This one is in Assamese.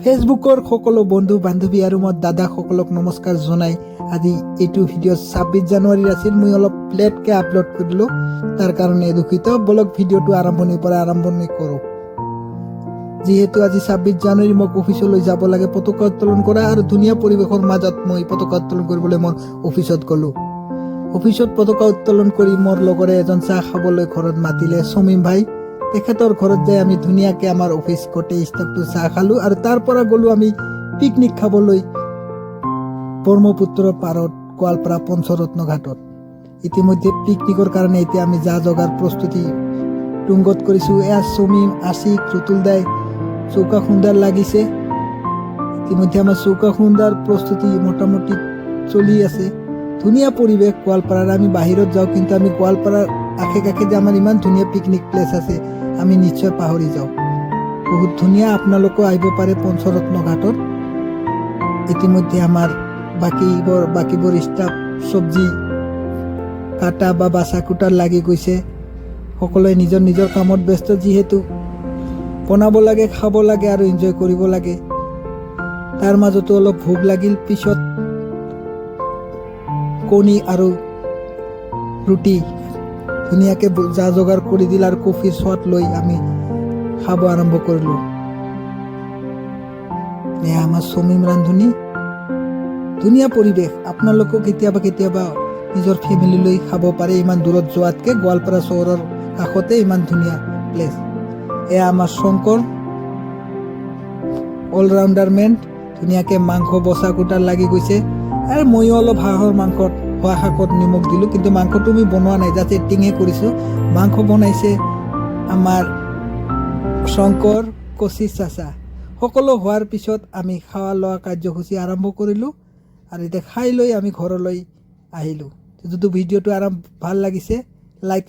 ফেচবুকৰ সকলো বন্ধু বান্ধৱী আৰু মই দাদাসকলক নমস্কাৰ জনাই আজি এইটো ভিডিঅ' 26 জানুৱাৰীৰ আছিল। মই অলপ লেটকৈ আপলোড কৰিলোঁ, তাৰ কাৰণে দুখিত। বলক ভিডিঅ'টো আৰম্ভণিৰ পৰা আৰম্ভণি কৰোঁ। যিহেতু আজি 26 জানুৱাৰী মোক অফিচলৈ যাব লাগে পতাকা উত্তোলন কৰা, আৰু ধুনীয়া পৰিৱেশৰ মাজত মই পতাকা উত্তোলন কৰিবলৈ মোৰ অফিচত গ'লোঁ। অফিচত পতাকা উত্তোলন কৰি মোৰ লগৰে এজন চাহ খাবলৈ ঘৰত মাতিলে, সমীম ভাই। তেখেতৰ ঘৰত যাই আমি ধুনীয়াকৈ আমাৰ অফিচ গোটেই ষ্টাফটো চাহ খালোঁ, আৰু তাৰ পৰা গ'লোঁ আমি পিকনিক খাবলৈ ব্ৰহ্মপুত্ৰৰ পাৰত গোৱালপাৰা পঞ্চৰত্ন ঘাটত। ইতিমধ্যে পিকনিকৰ কাৰণে এতিয়া আমি যা যোগাৰ প্ৰস্তুতি তুংগত কৰিছোঁ। এয়া সমীম, আশিক, ৰুতুল দাই চৌকা খুন্দাৰ লাগিছে। ইতিমধ্যে আমাৰ চৌকা খুন্দাৰ প্ৰস্তুতি মোটামুটি চলি আছে। ধুনীয়া পৰিৱেশ গোৱালপাৰাৰ। আমি বাহিৰত যাওঁ, কিন্তু আমি গোৱালপাৰাৰ আশে কাষে যে আমাৰ ইমান ধুনীয়া পিকনিক প্লেচ আছে আমি নিশ্চয় পাহৰি যাওঁ। বহুত ধুনীয়া, আপোনালোকেও আহিব পাৰে পঞ্চৰত্ন ঘাটত। ইতিমধ্যে আমাৰ বাকীবোৰ ষ্টাফ চব্জি কাটা বা বাছা কুটাৰ লাগি গৈছে। সকলোৱে নিজৰ নিজৰ কামত ব্যস্ত, যিহেতু বনাব লাগে, খাব লাগে আৰু এনজয় কৰিব লাগে। তাৰ মাজতো অলপ ভোক লাগিল। পিছত কণী আৰু ৰুটি ধুনীয়াকৈ যা যোগাৰ কৰি দিল, আৰু কফিৰ শ্বট লৈ আমি খাব আৰম্ভ কৰিলোঁ। এয়া আমাৰ সমীম ৰান্ধনী। ধুনীয়া পৰিৱেশ। আপোনালোকেও কেতিয়াবা নিজৰ ফেমিলি লৈ খাব পাৰে, ইমান দূৰত যোৱাতকৈ গোৱালপাৰা চহৰৰ কাষতে ইমান ধুনীয়া প্লেচ। এয়া আমাৰ শংকৰ, অলৰাউণ্ডাৰ মেন। ধুনীয়াকৈ মাংস বচা কুটাৰ লাগি গৈছে, আৰু ময়ো অলপ হাঁহৰ মাংসত হোৱা শাকত নিমখ দিলোঁ, কিন্তু মাংসটো আমি বনোৱা নাই, জাষ্ট এক্টিংহে কৰিছোঁ। মাংস বনাইছে আমাৰ শংকৰ, কচিছ চাচা। সকলো হোৱাৰ পিছত আমি খোৱা লোৱা কাৰ্যসূচী আৰম্ভ কৰিলোঁ, আৰু এতিয়া খাই লৈ আমি ঘৰলৈ আহিলোঁ। যদি ভিডিঅ'টো ভাল লাগিছে লাইক